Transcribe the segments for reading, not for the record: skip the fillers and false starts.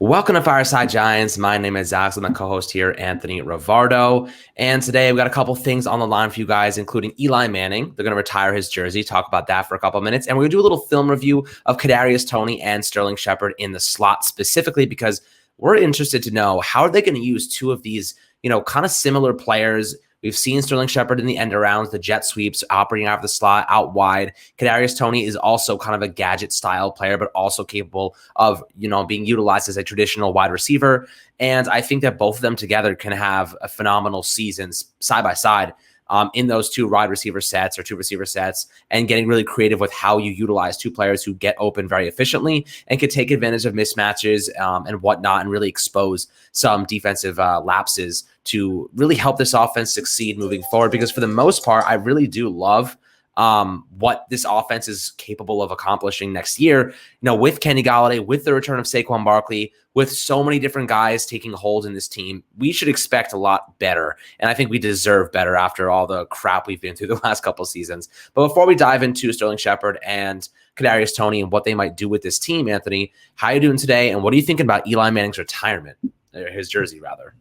Welcome to Fireside Giants. My name is Zach. I'm the co-host here, Anthony Rivardo. And today we've got a couple things on the line for you guys, including Eli Manning. They're going to retire his jersey. Talk about that for a couple of minutes. And we're going to do a little film review of Kadarius Toney and Sterling Shepard in the slot specifically because we're interested to know how are they going to use two of these, kind of similar players. We've seen Sterling Shepard in the end arounds, the jet sweeps, operating out of the slot, out wide. Kadarius Toney is also kind of a gadget style player, but also capable of, being utilized as a traditional wide receiver. And I think that both of them together can have a phenomenal seasons side by side in those two wide receiver sets or two receiver sets, and getting really creative with how you utilize two players who get open very efficiently and can take advantage of mismatches and whatnot, and really expose some defensive lapses to really help this offense succeed moving forward. Because for the most part, I really do love what this offense is capable of accomplishing next year, with Kenny Golladay, with the return of Saquon Barkley, with so many different guys taking hold in this team. We should expect a lot better. And I think we deserve better after all the crap we've been through the last couple of seasons. But before we dive into Sterling Shepard and Kadarius Toney and what they might do with this team, Anthony, how are you doing today? And what are you thinking about Eli Manning's retirement, his jersey rather?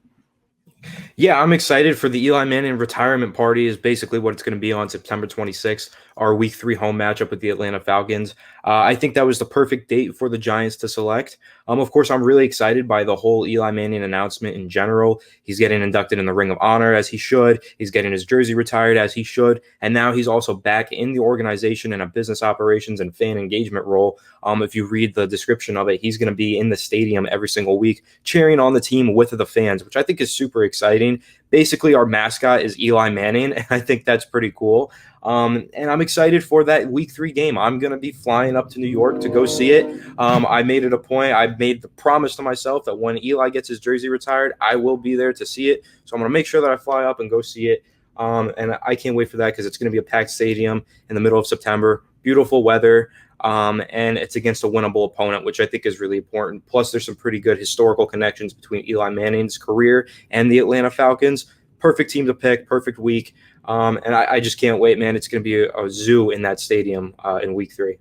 Yeah, I'm excited for the Eli Manning retirement party is basically what it's going to be on September 26th, our Week 3 home matchup with the Atlanta Falcons. I think that was the perfect date for the Giants to select. Of course, I'm really excited by the whole Eli Manning announcement in general. He's getting inducted in the Ring of Honor as he should. He's getting his jersey retired as he should. And now he's also back in the organization in a business operations and fan engagement role. If you read the description of it, he's going to be in the stadium every single week cheering on the team with the fans, which I think is super exciting. Basically, our mascot is Eli Manning, and I think that's pretty cool. And I'm excited for that Week 3 game. I'm going to be flying up to New York to go see it. I made it a point. I made the promise to myself that when Eli gets his jersey retired, I will be there to see it. So I'm going to make sure that I fly up and go see it. And I can't wait for that because it's going to be a packed stadium in the middle of September. Beautiful weather. And it's against a winnable opponent, which I think is really important. Plus, there's some pretty good historical connections between Eli Manning's career and the Atlanta Falcons. Perfect team to pick, perfect week. And I just can't wait, man. It's going to be a zoo in that stadium in Week 3.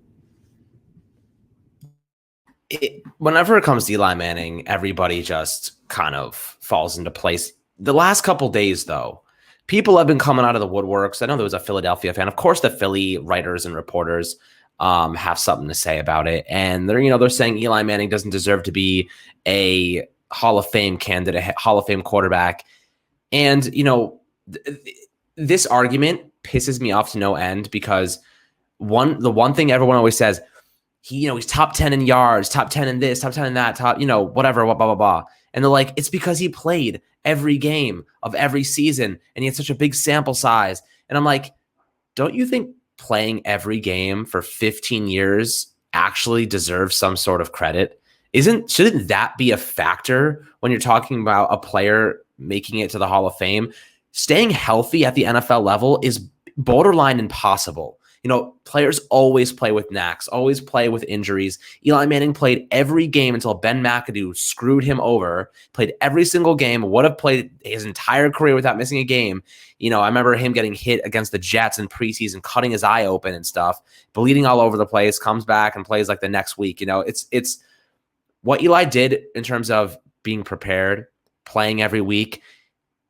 Whenever it comes to Eli Manning, everybody just kind of falls into place. The last couple days, though, people have been coming out of the woodworks. I know there was a Philadelphia fan. Of course, the Philly writers and reporters have something to say about it. And they're saying Eli Manning doesn't deserve to be a Hall of Fame candidate, Hall of Fame quarterback. And, this argument pisses me off to no end because the one thing everyone always says, he's top 10 in yards, top 10 in this, top 10 in that, top, whatever, blah, blah, blah. And they're like, it's because he played every game of every season and he had such a big sample size. And I'm like, don't you think playing every game for 15 years actually deserves some sort of credit? Shouldn't that be a factor when you're talking about a player making it to the Hall of Fame? Staying healthy at the NFL level is borderline impossible. Players always play with knacks, always play with injuries. Eli Manning played every game until Ben McAdoo screwed him over, played every single game, would have played his entire career without missing a game. I remember him getting hit against the Jets in preseason, cutting his eye open and stuff, bleeding all over the place, comes back and plays like the next week. It's what Eli did in terms of being prepared, playing every week,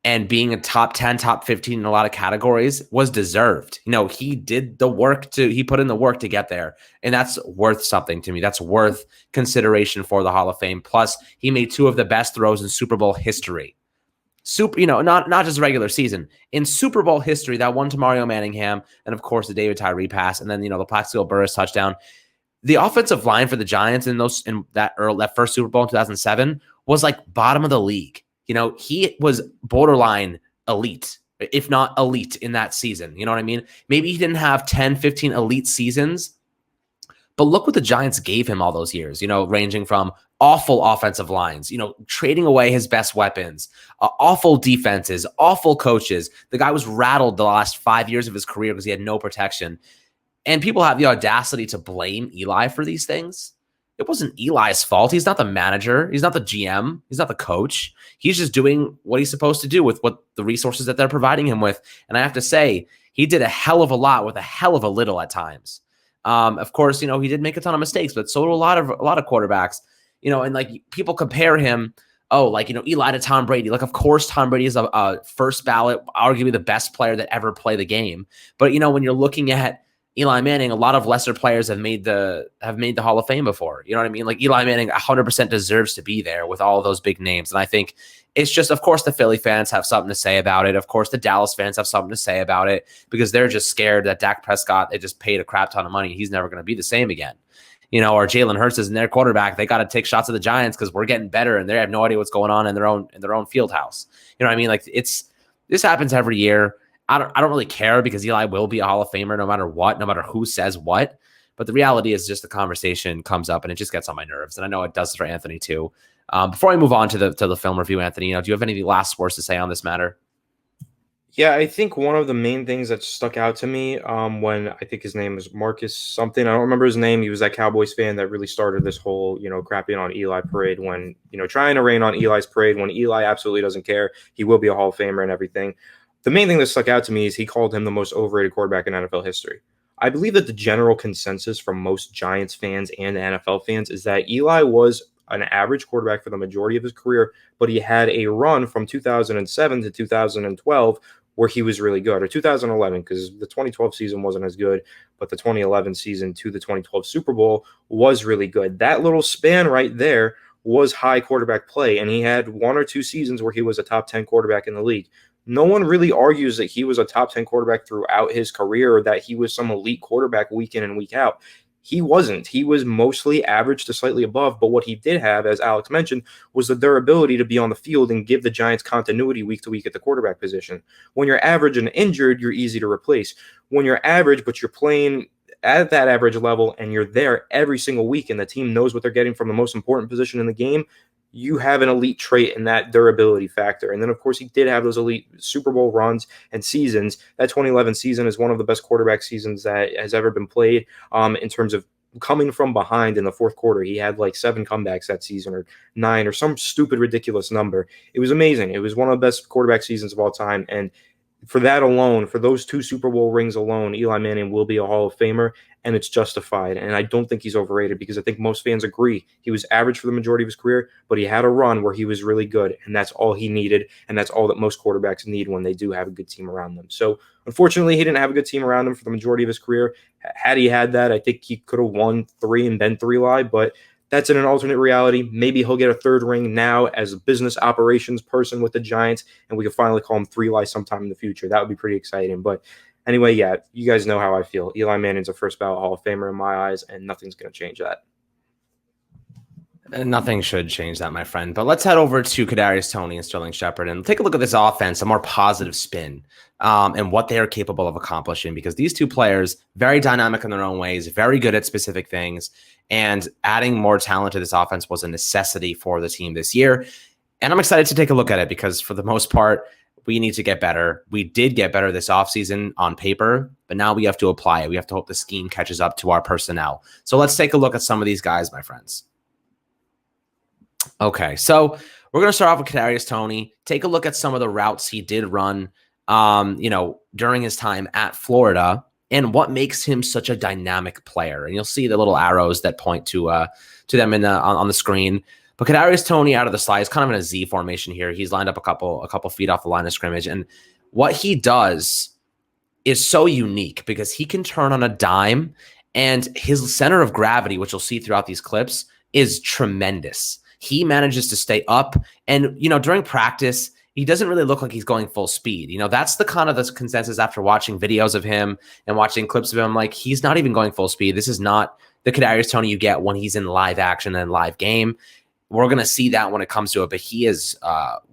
and being a top 10, top 15 in a lot of categories was deserved. He did the work he put in the work to get there. And that's worth something to me. That's worth consideration for the Hall of Fame. Plus, he made two of the best throws in Super Bowl history. Not just regular season. In Super Bowl history, that one to Mario Manningham, and of course the David Tyree pass, and then the Plaxico Burress touchdown. The offensive line for the Giants in that first Super Bowl in 2007 was like bottom of the league. He was borderline elite, if not elite in that season. You know what I mean? Maybe he didn't have 10, 15 elite seasons, but look what the Giants gave him all those years, ranging from awful offensive lines, trading away his best weapons, awful defenses, awful coaches. The guy was rattled the last 5 years of his career because he had no protection. And people have the audacity to blame Eli for these things. It wasn't Eli's fault. He's not the manager. He's not the GM. He's not the coach. He's just doing what he's supposed to do with what the resources that they're providing him with. And I have to say, he did a hell of a lot with a hell of a little at times. Of course, he did make a ton of mistakes, but so did a lot of quarterbacks. And like people compare him, Eli to Tom Brady. Like, of course, Tom Brady is a first ballot, arguably the best player that ever played the game. But, when you're looking at Eli Manning, a lot of lesser players have made the Hall of Fame before. You know what I mean? Like, Eli Manning 100% deserves to be there with all of those big names. And I think it's just, of course, the Philly fans have something to say about it. Of course, the Dallas fans have something to say about it because they're just scared that Dak Prescott, they just paid a crap ton of money. He's never going to be the same again. Or Jalen Hurts is in their quarterback. They got to take shots at the Giants because we're getting better and they have no idea what's going on in their own field house. You know what I mean? Like, this happens every year. I don't really care because Eli will be a Hall of Famer no matter what, no matter who says what. But the reality is just the conversation comes up and it just gets on my nerves. And I know it does for Anthony too. Before I move on to the film review, Anthony, do you have any last words to say on this matter? Yeah, I think one of the main things that stuck out to me when I think his name was Marcus something. I don't remember his name. He was that Cowboys fan that really started this whole, crapping on Eli parade when, trying to rain on Eli's parade when Eli absolutely doesn't care. He will be a Hall of Famer and everything. The main thing that stuck out to me is he called him the most overrated quarterback in NFL history. I believe that the general consensus from most Giants fans and NFL fans is that Eli was an average quarterback for the majority of his career, but he had a run from 2007 to 2012 where he was really good, or 2011, because the 2012 season wasn't as good, but the 2011 season to the 2012 Super Bowl was really good. That little span right there was high quarterback play, and he had 1 or 2 seasons where he was a top 10 quarterback in the league. No one really argues that he was a top 10 quarterback throughout his career or that he was some elite quarterback week in and week out. He wasn't. He was mostly average to slightly above, but what he did have, as Alex mentioned, was the durability to be on the field and give the Giants continuity week to week at the quarterback position. When you're average and injured, you're easy to replace. When you're average, but you're playing at that average level and you're there every single week and the team knows what they're getting from the most important position in the game, you have an elite trait in that durability factor. And then, of course, he did have those elite Super Bowl runs and seasons. That 2011 season is one of the best quarterback seasons that has ever been played in terms of coming from behind in the fourth quarter. He had like 7 comebacks that season or 9 or some stupid, ridiculous number. It was amazing. It was one of the best quarterback seasons of all time. And for that alone, for those 2 Super Bowl rings alone, Eli Manning will be a Hall of Famer, and it's justified. And I don't think he's overrated because I think most fans agree he was average for the majority of his career, but he had a run where he was really good, and that's all he needed, and that's all that most quarterbacks need when they do have a good team around them. So unfortunately, he didn't have a good team around him for the majority of his career. Had he had that, I think he could have won 3 and been 3 live, but that's in an alternate reality. Maybe he'll get a 3rd ring now as a business operations person with the Giants, and we can finally call him 3 live sometime in the future. That would be pretty exciting. But anyway, yeah, you guys know how I feel. Eli Manning's a first ballot Hall of Famer in my eyes, and nothing's going to change that. Nothing should change that, my friend. But let's head over to Kadarius Toney and Sterling Shepard and take a look at this offense, a more positive spin, and what they are capable of accomplishing. Because these 2 players, very dynamic in their own ways, very good at specific things, and adding more talent to this offense was a necessity for the team this year. And I'm excited to take a look at it because for the most part, we need to get better. We did get better this offseason on paper, but now we have to apply it. We have to hope the scheme catches up to our personnel. So let's take a look at some of these guys, my friends. Okay, so we're going to start off with Kadarius Toney. Take a look at some of the routes he did run, during his time at Florida, and what makes him such a dynamic player. And you'll see the little arrows that point to them on the screen. But Kadarius Toney out of the slide is kind of in a Z formation here. He's lined up a couple feet off the line of scrimmage, and what he does is so unique because he can turn on a dime, and his center of gravity, which you'll see throughout these clips, is tremendous. He manages to stay up, and during practice, he doesn't really look like he's going full speed. That's the kind of the consensus after watching videos of him and watching clips of him. Like, he's not even going full speed. This is not the Kadarius Toney you get when he's in live action and live game. We're going to see that when it comes to it, but he is,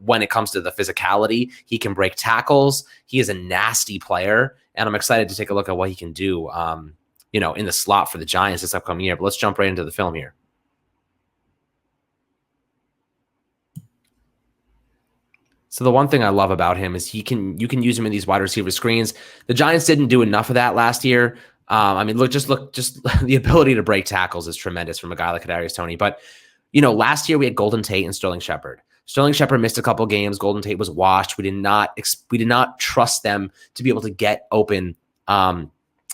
when it comes to the physicality, he can break tackles. He is a nasty player, and I'm excited to take a look at what he can do, in the slot for the Giants this upcoming year. But let's jump right into the film here. So the one thing I love about him is you can use him in these wide receiver screens. The Giants didn't do enough of that last year. Just the ability to break tackles is tremendous from a guy like Kadarius Toney. But last year we had Golden Tate and Sterling Shepard. Sterling Shepard missed a couple games. Golden Tate was washed. We did not trust them to be able to get open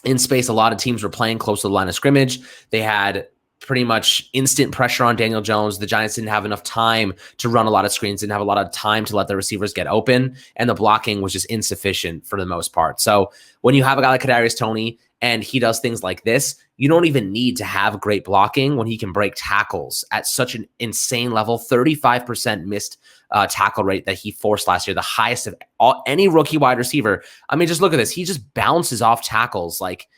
in space. A lot of teams were playing close to the line of scrimmage. They had pretty much instant pressure on Daniel Jones. The Giants didn't have enough time to run a lot of screens, didn't have a lot of time to let the receivers get open, and the blocking was just insufficient for the most part. So when you have a guy like Kadarius Toney and he does things like this, you don't even need to have great blocking when he can break tackles at such an insane level. 35% missed tackle rate that he forced last year, the highest of any rookie wide receiver. I mean, just look at this. He just bounces off tackles. Like,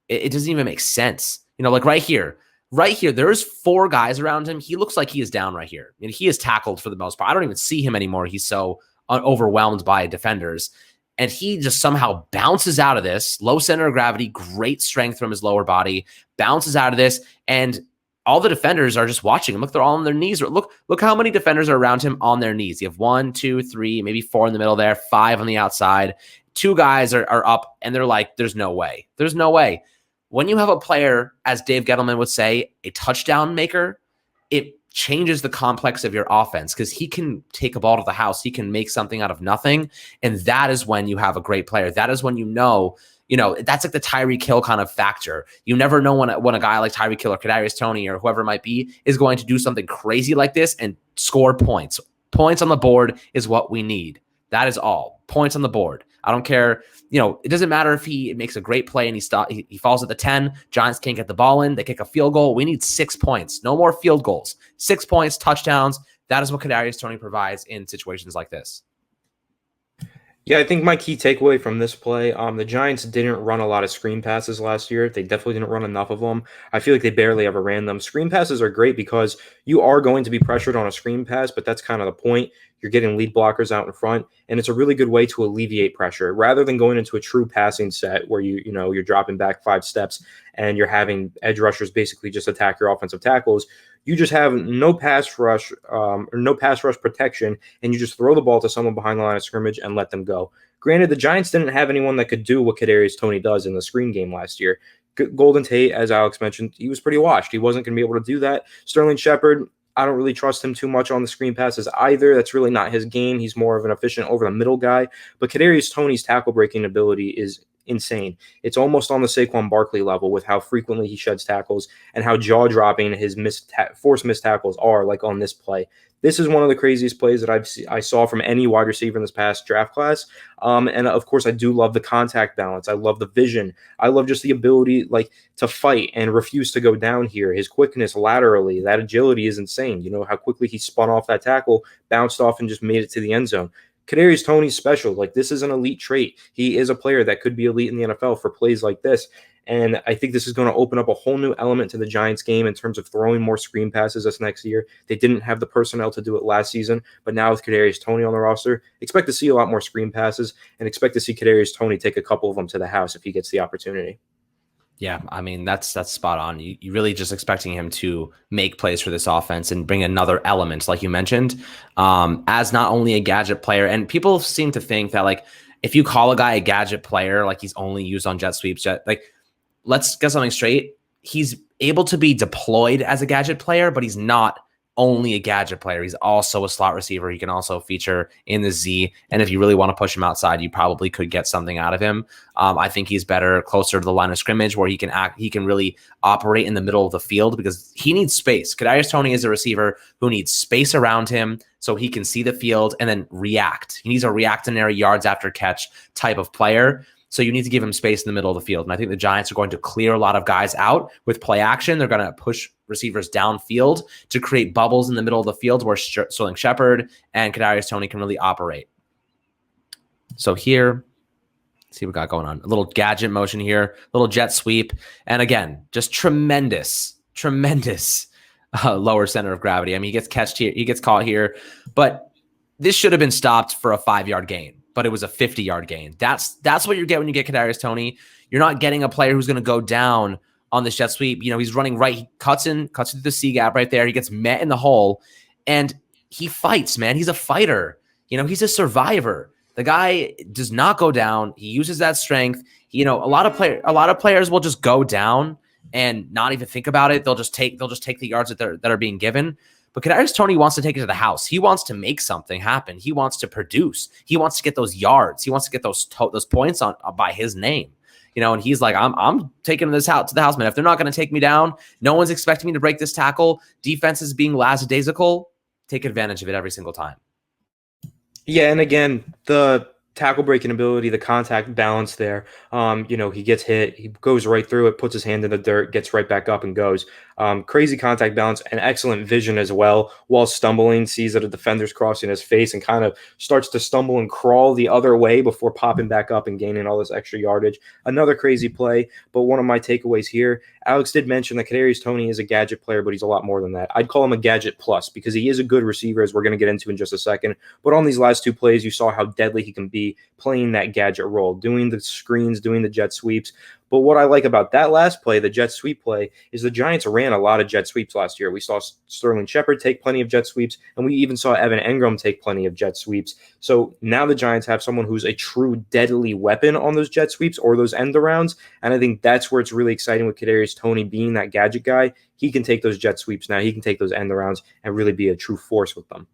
it doesn't even make sense. Like right here, there's 4 guys around him. He looks like he is down right here. I mean, he is tackled for the most part. I don't even see him anymore. He's so overwhelmed by defenders. And he just somehow bounces out of this. Low center of gravity, great strength from his lower body, bounces out of this. And all the defenders are just watching him. Look, they're all on their knees. Look how many defenders are around him on their knees. You have 1, 2, 3, maybe 4 in the middle there, 5 on the outside. 2 guys are up, and they're like, there's no way. There's no way. When you have a player, as Dave Gettleman would say, a touchdown maker, it changes the complex of your offense because he can take a ball to the house. He can make something out of nothing. And that is when you have a great player. That is when that's like the Tyreek Hill kind of factor. You never know when a guy like Tyreek Hill or Kadarius Toney or whoever it might be is going to do something crazy like this and score points. Points on the board is what we need. That is all. Points on the board. I don't care. It doesn't matter if he makes a great play and he falls at the 10. Giants can't get the ball in. They kick a field goal. We need 6 points. No more field goals. 6 points, touchdowns. That is what Kadarius Toney provides in situations like this. Yeah, I think my key takeaway from this play, the Giants didn't run a lot of screen passes last year. They definitely didn't run enough of them. I feel like they barely ever ran them. Screen passes are great because you are going to be pressured on a screen pass, but that's kind of the point. You're getting lead blockers out in front, and it's a really good way to alleviate pressure rather than going into a true passing set where you're dropping back 5 steps and you're having edge rushers basically just attack your offensive tackles. You just have no pass rush or no pass rush protection, and you just throw the ball to someone behind the line of scrimmage and let them go. Granted, the Giants didn't have anyone that could do what Kadarius Toney does in the screen game last year. Golden Tate, as Alex mentioned, he was pretty washed. He wasn't going to be able to do that. Sterling Shepard, I don't really trust him too much on the screen passes either. That's really not his game. He's more of an efficient over-the-middle guy. But Kadarius Toney's tackle-breaking ability is insane. It's almost on the Saquon Barkley level with how frequently he sheds tackles and how jaw-dropping his forced missed tackles are, like on this play. This is one of the craziest plays that I saw from any wide receiver in this past draft class. And of course, I do love the contact balance. I love the vision. I love just the ability to fight and refuse to go down here. His quickness laterally, that agility is insane. How quickly he spun off that tackle, bounced off, and just made it to the end zone. Kadarius Toney's special. This is an elite trait. He is a player that could be elite in the NFL for plays like this. And I think this is going to open up a whole new element to the Giants game in terms of throwing more screen passes this next year. They didn't have the personnel to do it last season, but now with Kadarius Toney on the roster, expect to see a lot more screen passes and expect to see Kadarius Toney take a couple of them to the house if he gets the opportunity. Yeah, I mean, that's spot on. You really just expecting him to make plays for this offense and bring another element, like you mentioned, as not only a gadget player. And people seem to think that, if you call a guy a gadget player, he's only used on jet sweeps, let's get something straight. He's able to be deployed as a gadget player, but he's not only a gadget player. He's also a slot receiver. He can also feature in the Z. And if you really want to push him outside, you probably could get something out of him. I think he's better closer to the line of scrimmage where he can really operate in the middle of the field because he needs space. Kadarius Toney is a receiver who needs space around him so he can see the field and then react. He needs a reactionary yards after catch type of player. So you need to give him space in the middle of the field. And I think the Giants are going to clear a lot of guys out with play action. They're going to push receivers downfield to create bubbles in the middle of the field where Sterling Shepard and Kadarius Toney can really operate. So here, let's see what we got going on. A little gadget motion here, little jet sweep. And again, just tremendous lower center of gravity. I mean, he gets caught here, but this should have been stopped for a 5-yard gain. But it was a 50-yard gain. That's what you get when you get Kadarius Toney. You're not getting a player who's going to go down on this jet sweep. He's running right. He cuts through the C gap right there. He gets met in the hole, and he fights, man. He's a fighter. He's a survivor. The guy does not go down. He uses that strength. A lot of players will just go down and not even think about it. They'll just take the yards that are being given. But Kadarius Toney wants to take it to the house. He wants to make something happen. He wants to produce. He wants to get those yards. He wants to get those points on by his name. And he's like, I'm taking this out to the house, man. If they're not going to take me down, no one's expecting me to break this tackle. Defense is being lackadaisical. Take advantage of it every single time. Yeah, and again, the tackle breaking ability, the contact balance there. He gets hit, he goes right through it, puts his hand in the dirt, gets right back up and goes. Crazy contact balance and excellent vision as well. While stumbling, sees that a defender's crossing his face and kind of starts to stumble and crawl the other way before popping back up and gaining all this extra yardage. Another crazy play, but one of my takeaways here, Alex did mention that Kadarius Toney is a gadget player, but he's a lot more than that. I'd call him a gadget plus because he is a good receiver, as we're going to get into in just a second. But on these last two plays, you saw how deadly he can be playing that gadget role, doing the screens, doing the jet sweeps. But what I like about that last play, the jet sweep play, is the Giants ran a lot of jet sweeps last year. We saw Sterling Shepard take plenty of jet sweeps, and we even saw Evan Engram take plenty of jet sweeps. So now the Giants have someone who's a true deadly weapon on those jet sweeps or those end arounds, and I think that's where it's really exciting with Kadarius Toney being that gadget guy. He can take those jet sweeps now. He can take those end arounds and really be a true force with them.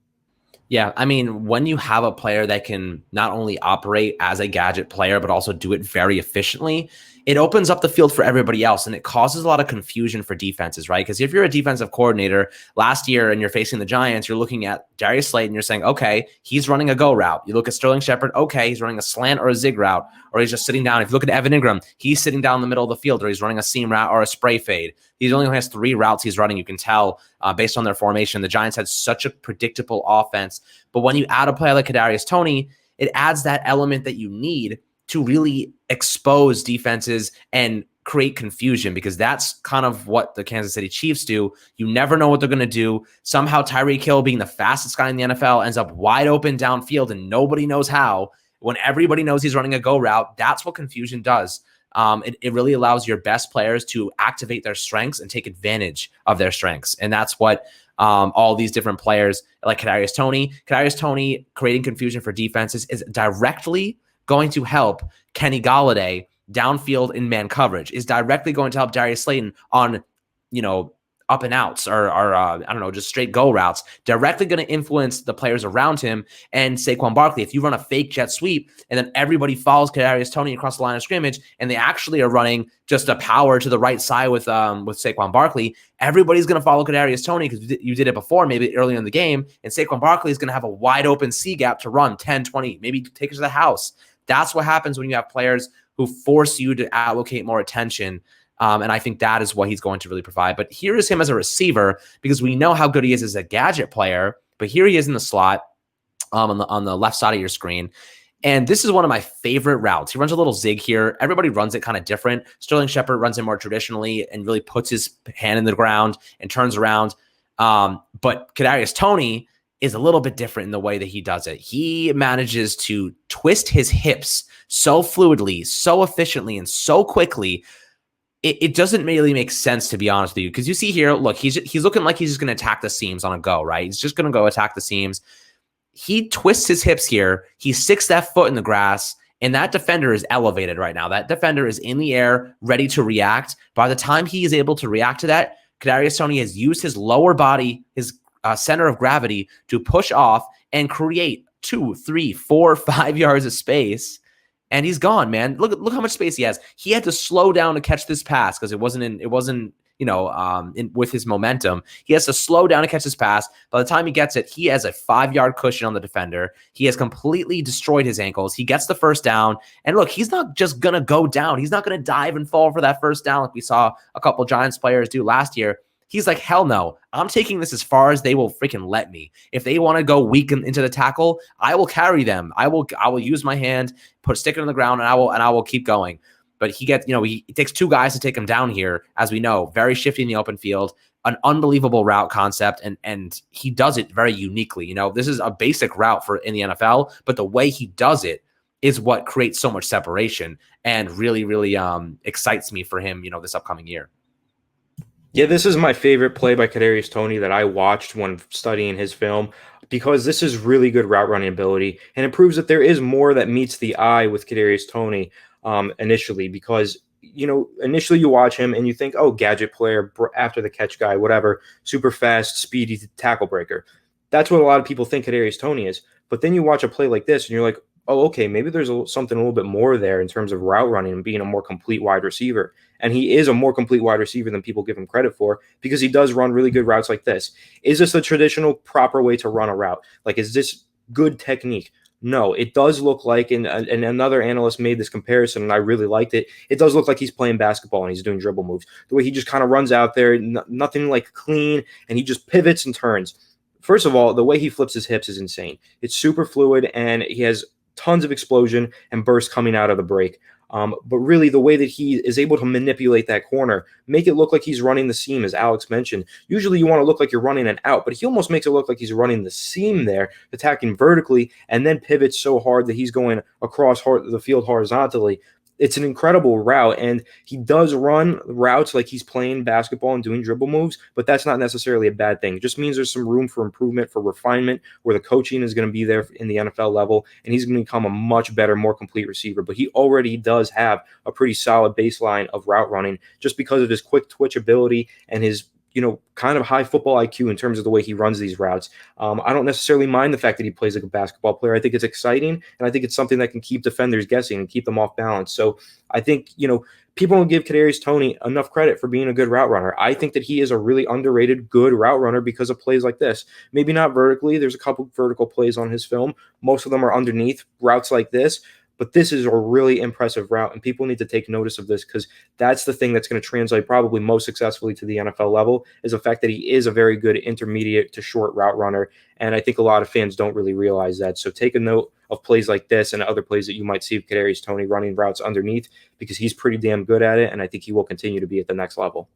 Yeah, I mean, when you have a player that can not only operate as a gadget player, but also do it very efficiently, it opens up the field for everybody else, and it causes a lot of confusion for defenses, right? Because if you're a defensive coordinator last year and you're facing the Giants, you're looking at Darius Slayton, you're saying, okay, he's running a go route. You look at Sterling Shepard, okay, he's running a slant or a zig route, or he's just sitting down. If you look at Evan Engram, he's sitting down in the middle of the field, or he's running a seam route or a spray fade. He only has 3 routes he's running. You can tell based on their formation. The Giants had such a predictable offense. But when you add a player like Kadarius Toney, it adds that element that you need to really expose defenses and create confusion, because that's kind of what the Kansas City Chiefs do. You never know what they're going to do. Somehow Tyreek Hill, being the fastest guy in the NFL, ends up wide open downfield and nobody knows how. When everybody knows he's running a go route, that's what confusion does. It really allows your best players to activate their strengths and take advantage of their strengths. And that's what all these different players like Kadarius Toney creating confusion for defenses is directly going to help Kenny Golladay downfield in man coverage, is directly going to help Darius Slayton on, up and outs or just straight go routes, directly going to influence the players around him. And Saquon Barkley, if you run a fake jet sweep and then everybody follows Kadarius Toney across the line of scrimmage and they actually are running just a power to the right side with Saquon Barkley, everybody's going to follow Kadarius Toney because you did it before, maybe earlier in the game, and Saquon Barkley is going to have a wide open C gap to run 10, 20, maybe take it to the house. That's what happens when you have players who force you to allocate more attention. And I think that is what he's going to really provide. But here is him as a receiver, because we know how good he is as a gadget player. But here he is in the slot on the left side of your screen. And this is one of my favorite routes. He runs a little zig here. Everybody runs it kind of different. Sterling Shepard runs it more traditionally and really puts his hand in the ground and turns around. But Kadarius Toney is a little bit different in the way that he does it. He manages to twist his hips so fluidly, so efficiently, and so quickly. It doesn't really make sense, to be honest with you, because you see here, look, he's looking like he's just going to attack the seams on a go, right? He's just going to go attack the seams. He twists his hips here. He sticks that foot in the grass, and that defender is elevated right now. That defender is in the air, ready to react. By the time he is able to react to that, Kadarius Toney has used his lower body, his center of gravity, to push off and create 2, 3, 4, 5 yards of space. And he's gone, man. Look how much space he has. He had to slow down to catch this pass because it wasn't with his momentum. He has to slow down to catch this pass. By the time he gets it, he has a 5-yard cushion on the defender. He has completely destroyed his ankles. He gets the first down. And look, he's not just going to go down. He's not going to dive and fall for that first down like we saw a couple Giants players do last year. He's like, hell no, I'm taking this as far as they will freaking let me. If they want to go weak into the tackle, I will carry them. I will use my hand, stick it on the ground, and I will keep going. But he gets, he takes 2 guys to take him down here, as we know, very shifty in the open field, an unbelievable route concept, and he does it very uniquely. This is a basic route in the NFL, but the way he does it is what creates so much separation and really, really excites me for him, this upcoming year. Yeah, this is my favorite play by Kadarius Toney that I watched when studying his film, because this is really good route running ability, and it proves that there is more that meets the eye with Kadarius Toney initially, because initially you watch him and you think, oh, gadget player, after the catch guy, whatever, super fast, speedy tackle breaker. That's what a lot of people think Kadarius Toney is. But then you watch a play like this and you're like, oh, okay, maybe there's something a little bit more there in terms of route running and being a more complete wide receiver. And he is a more complete wide receiver than people give him credit for because he does run really good routes like this. Is this the traditional proper way to run a route? Like, is this good technique? No, it does look like, and another analyst made this comparison, and I really liked it. It does look like he's playing basketball and he's doing dribble moves. The way he just kind of runs out there, nothing like clean, and he just pivots and turns. First of all, the way he flips his hips is insane. It's super fluid, and he has tons of explosion and burst coming out of the break. But really, the way that he is able to manipulate that corner, make it look like he's running the seam, as Alex mentioned. Usually, you want to look like you're running an out, but he almost makes it look like he's running the seam there, attacking vertically, and then pivots so hard that he's going across the field horizontally. It's an incredible route, and he does run routes like he's playing basketball and doing dribble moves, but that's not necessarily a bad thing. It just means there's some room for improvement, for refinement, where the coaching is going to be there in the NFL level, and he's going to become a much better, more complete receiver. But he already does have a pretty solid baseline of route running just because of his quick twitch ability and his kind of high football IQ in terms of the way he runs these routes. I don't necessarily mind the fact that he plays like a basketball player. I think it's exciting, and I think it's something that can keep defenders guessing and keep them off balance. So I think, people don't give Kadarius Toney enough credit for being a good route runner. I think that he is a really underrated good route runner because of plays like this. Maybe not vertically. There's a couple vertical plays on his film. Most of them are underneath routes like this. But this is a really impressive route, and people need to take notice of this because that's the thing that's going to translate probably most successfully to the NFL level is the fact that he is a very good intermediate to short route runner, and I think a lot of fans don't really realize that. So take a note of plays like this and other plays that you might see of Kadarius Toney running routes underneath because he's pretty damn good at it, and I think he will continue to be at the next level.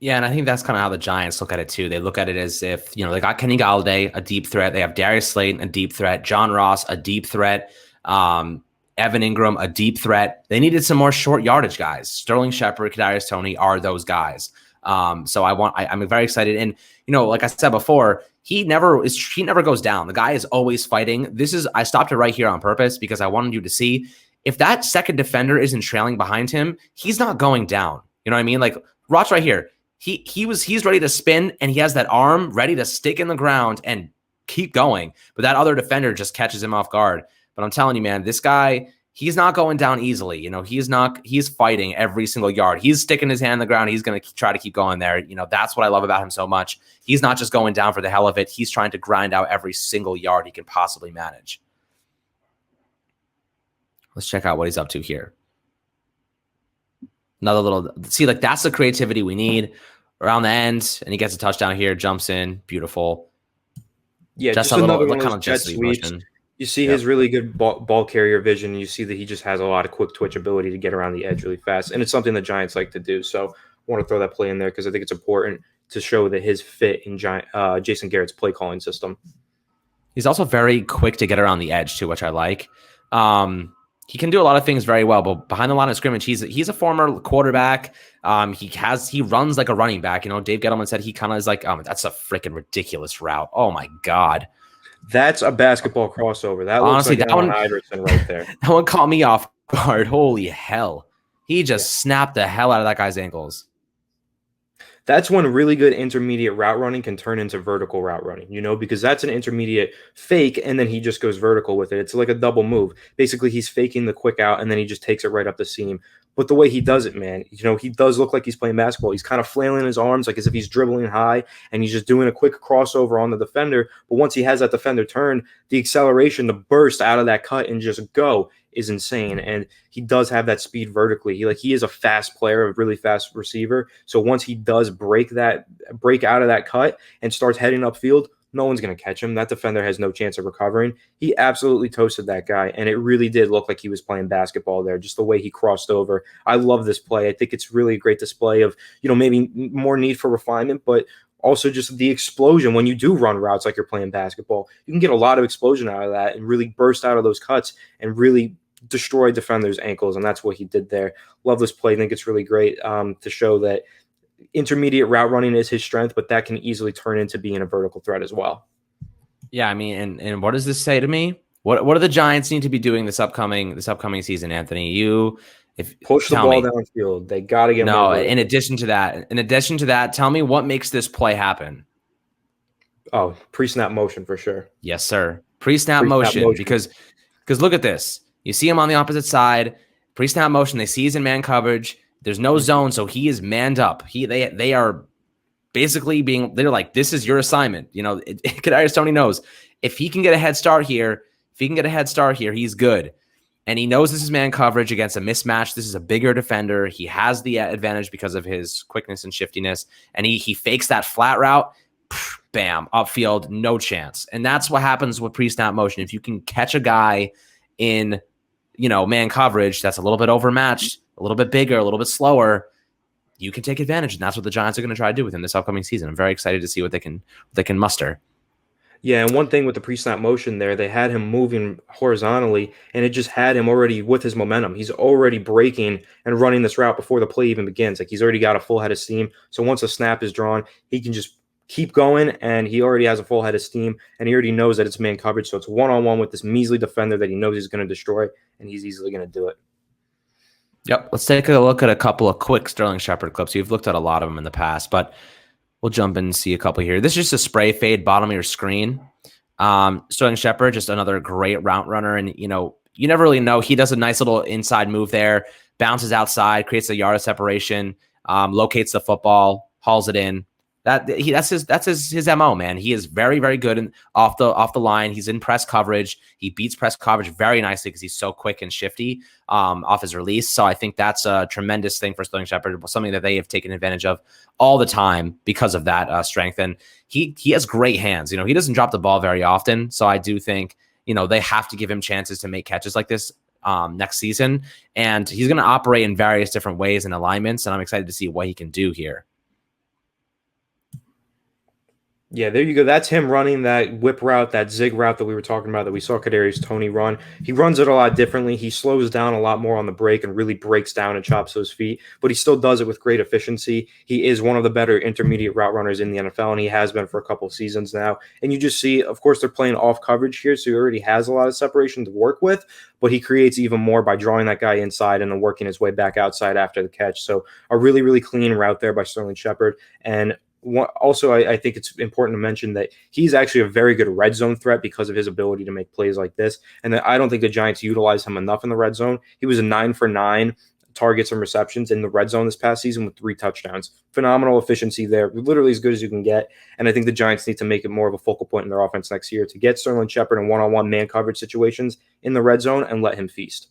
Yeah, and I think that's kind of how the Giants look at it too. They look at it as if, they got Kenny Galladay, a deep threat. They have Darius Slayton, a deep threat. John Ross, a deep threat. Evan Ingram, a deep threat. They needed some more short yardage guys. Sterling Shepard, Kadarius Toney are those guys. So I'm very excited. And, like I said before, he never goes down. The guy is always fighting. I stopped it right here on purpose because I wanted you to see if that second defender isn't trailing behind him, he's not going down. You know what I mean? Like, watch right here. He's ready to spin, and he has that arm ready to stick in the ground and keep going. But that other defender just catches him off guard. But I'm telling you, man, this guy, he's not going down easily. He's fighting every single yard. He's sticking his hand in the ground. He's going to try to keep going there. That's what I love about him so much. He's not just going down for the hell of it. He's trying to grind out every single yard he can possibly manage. Let's check out what he's up to here. Another little, see, like that's the creativity we need around the end. And he gets a touchdown here, jumps in. Beautiful. Yeah, just a little kind of jet sweeps. You see his really good ball carrier vision. You see that he just has a lot of quick twitch ability to get around the edge really fast. And it's something the Giants like to do. So I want to throw that play in there because I think it's important to show that his fit in Jason Garrett's play calling system. He's also very quick to get around the edge too, which I like. He can do a lot of things very well, but behind the line of scrimmage, he's a former quarterback. He runs like a running back. Dave Gettleman said he kind of is like, that's a freaking ridiculous route. Oh my God. That's a basketball crossover. That honestly, looks like Allen Iverson right there. That one caught me off guard. Holy hell. He just snapped the hell out of that guy's ankles. That's when really good intermediate route running can turn into vertical route running, because that's an intermediate fake, and then he just goes vertical with it. It's like a double move. Basically, he's faking the quick out, and then he just takes it right up the seam. But the way he does it, man, he does look like he's playing basketball. He's kind of flailing his arms like as if he's dribbling high, and he's just doing a quick crossover on the defender. But once he has that defender turn, the acceleration to burst out of that cut and just go is insane. And he does have that speed vertically. He is a fast player, a really fast receiver. So once he does break out of that cut and starts heading upfield, no one's going to catch him. That defender has no chance of recovering. He absolutely toasted that guy, and it really did look like he was playing basketball there, just the way he crossed over. I love this play. I think it's really a great display of, maybe more need for refinement, but also just the explosion. When you do run routes like you're playing basketball, you can get a lot of explosion out of that and really burst out of those cuts and really destroy defenders' ankles, and that's what he did there. Love this play. I think it's really great to show that intermediate route running is his strength, but that can easily turn into being a vertical threat as well. Yeah, I mean, and what does this say to me? What do the Giants need to be doing this upcoming season, Anthony? Push the ball downfield. They got to get more. In addition to that, tell me what makes this play happen. Oh, pre-snap motion for sure. Yes, sir. Pre-snap motion, because Because look at this. You see him on the opposite side, pre-snap motion. They see he's in man coverage. There's no zone, so he is manned up. They are basically they're like, this is your assignment. Kadarius Toney knows if he can get a head start here, he's good. And he knows this is man coverage against a mismatch. This is a bigger defender. He has the advantage because of his quickness and shiftiness. And he fakes that flat route. Bam, upfield, no chance. And that's what happens with pre-snap motion. If you can catch a guy in, man coverage that's a little bit overmatched, a little bit bigger, a little bit slower, you can take advantage. And that's what the Giants are going to try to do with him this upcoming season. I'm very excited to see what they can muster. Yeah, and one thing with the pre-snap motion there, they had him moving horizontally, and it just had him already with his momentum. He's already breaking and running this route before the play even begins. Like, he's already got a full head of steam. So once a snap is drawn, he can just keep going, and he already has a full head of steam, and he already knows that it's man coverage. So it's one-on-one with this measly defender that he knows he's going to destroy, and he's easily going to do it. Yep. Let's take a look at a couple of quick Sterling Shepard clips. You've looked at a lot of them in the past, but we'll jump in and see a couple here. This is just a spray fade bottom of your screen. Sterling Shepard, just another great route runner. And, you never really know. He does a nice little inside move there, bounces outside, creates a yard of separation, locates the football, hauls it in. That's his MO, man. He is very, very good and off the line. He's in press coverage. He beats press coverage very nicely because he's so quick and shifty off his release. So I think that's a tremendous thing for Sterling Shepard, something that they have taken advantage of all the time because of that strength. And he has great hands. He doesn't drop the ball very often. So I do think, they have to give him chances to make catches like this next season. And he's going to operate in various different ways and alignments. And I'm excited to see what he can do here. Yeah, there you go. That's him running that whip route, that zig route that we were talking about that we saw Kadarius Toney run. He runs it a lot differently. He slows down a lot more on the break and really breaks down and chops those feet, but he still does it with great efficiency. He is one of the better intermediate route runners in the NFL, and he has been for a couple of seasons now. And you just see, of course, they're playing off coverage here, so he already has a lot of separation to work with, but he creates even more by drawing that guy inside and then working his way back outside after the catch. So a really, really clean route there by Sterling Shepard. And also, I think it's important to mention that he's actually a very good red zone threat because of his ability to make plays like this. And I don't think the Giants utilize him enough in the red zone. He was a 9 for 9 targets and receptions in the red zone this past season with 3 touchdowns. Phenomenal efficiency there, literally as good as you can get. And I think the Giants need to make it more of a focal point in their offense next year to get Sterling Shepard in one-on-one man coverage situations in the red zone and let him feast.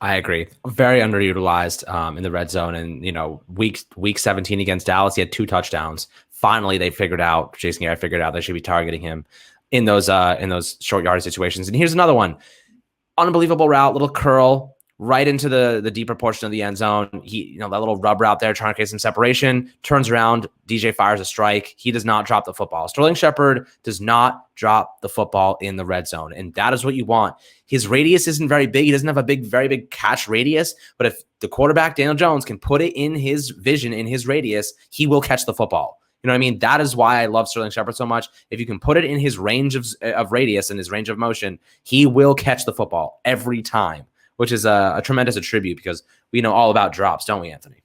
I agree. Very underutilized in the red zone. And, week 17 against Dallas, he had 2 touchdowns. Finally, Jason Garrett figured out they should be targeting him in those short yardage situations. And here's another one. Unbelievable route, little curl right into the deeper portion of the end zone. He, that little rub route there, trying to create some separation, turns around, DJ fires a strike. He does not drop the football. Sterling Shepard does not drop the football in the red zone. And that is what you want. His radius isn't very big. He doesn't have a very big catch radius, but if the quarterback, Daniel Jones, can put it in his vision, in his radius, he will catch the football. You know what I mean? That is why I love Sterling Shepard so much. If you can put it in his range of radius and his range of motion, he will catch the football every time, which is a tremendous attribute because we know all about drops, don't we, Anthony?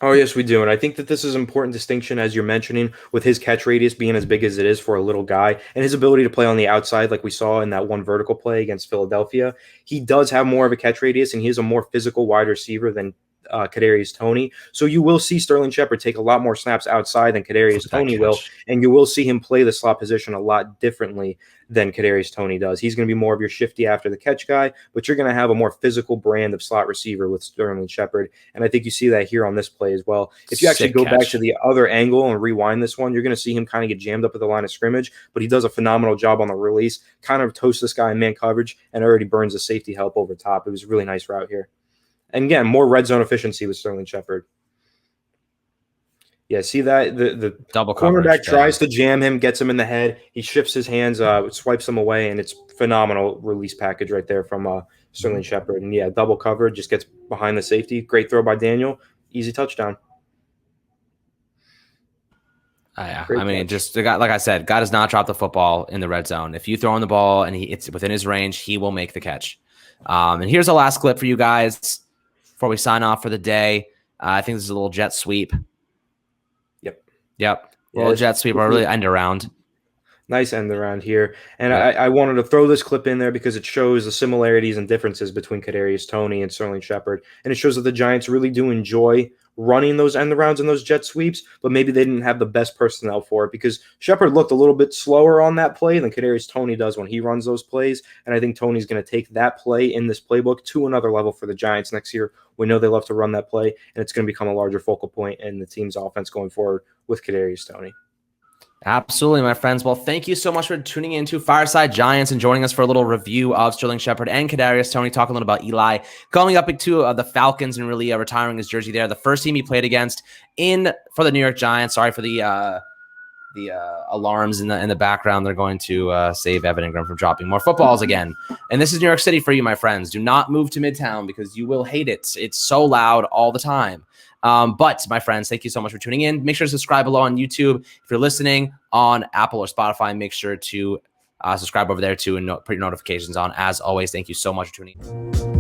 Oh, yes, we do. And I think that this is an important distinction, as you're mentioning, with his catch radius being as big as it is for a little guy and his ability to play on the outside, like we saw in that one vertical play against Philadelphia. He does have more of a catch radius, and he is a more physical wide receiver than Kadarius Toney. So you will see Sterling Shepard take a lot more snaps outside than Kadarius Toney will, and you will see him play the slot position a lot differently than Kadarius Toney does. He's going to be more of your shifty after the catch guy, but you're going to have a more physical brand of slot receiver with Sterling Shepard, and I think you see that here on this play as well. If you actually go back to the other angle and rewind this one, you're going to see him kind of get jammed up at the line of scrimmage, but he does a phenomenal job on the release, kind of toasts this guy in man coverage, and already burns the safety help over top. It was a really nice route here. And again, more red zone efficiency with Sterling Shepard. Yeah, see that? The double cornerback tries to jam him, gets him in the head. He shifts his hands, swipes him away, and it's phenomenal release package right there from Sterling Shepard. And yeah, double cover, just gets behind the safety. Great throw by Daniel. Easy touchdown. Yeah, I mean, just the guy, like I said, guy does not drop the football in the red zone. If you throw him the ball and it's within his range, he will make the catch. And here's the last clip for you guys before we sign off for the day. I think this is a little jet sweep. Yep. Little jet sweep or really end around. Nice end around here. And Yep. I wanted to throw this clip in there because it shows the similarities and differences between Kadarius Toney and Sterling Shepard. And it shows that the Giants really do enjoy running those end arounds and those jet sweeps, but maybe they didn't have the best personnel for it because Shepard looked a little bit slower on that play than Kadarius Toney does when he runs those plays. And I think Toney's going to take that play in this playbook to another level for the Giants next year. We know they love to run that play, and it's going to become a larger focal point in the team's offense going forward with Kadarius Toney. Absolutely, my friends. Well, thank you so much for tuning into Fireside Giants and joining us for a little review of Sterling Shepard and Kadarius Toney, talking a little about Eli going up into the Falcons and really retiring his jersey there. The first team he played against for the New York Giants. Sorry for the alarms in the background. They're going to save Evan Ingram from dropping more footballs again. And this is New York City for you, my friends. Do not move to Midtown because you will hate it. It's so loud all the time. But my friends, thank you so much for tuning in. Make sure to subscribe below on YouTube. If you're listening on Apple or Spotify, make sure to subscribe over there too and put your notifications on. As always, thank you so much for tuning in.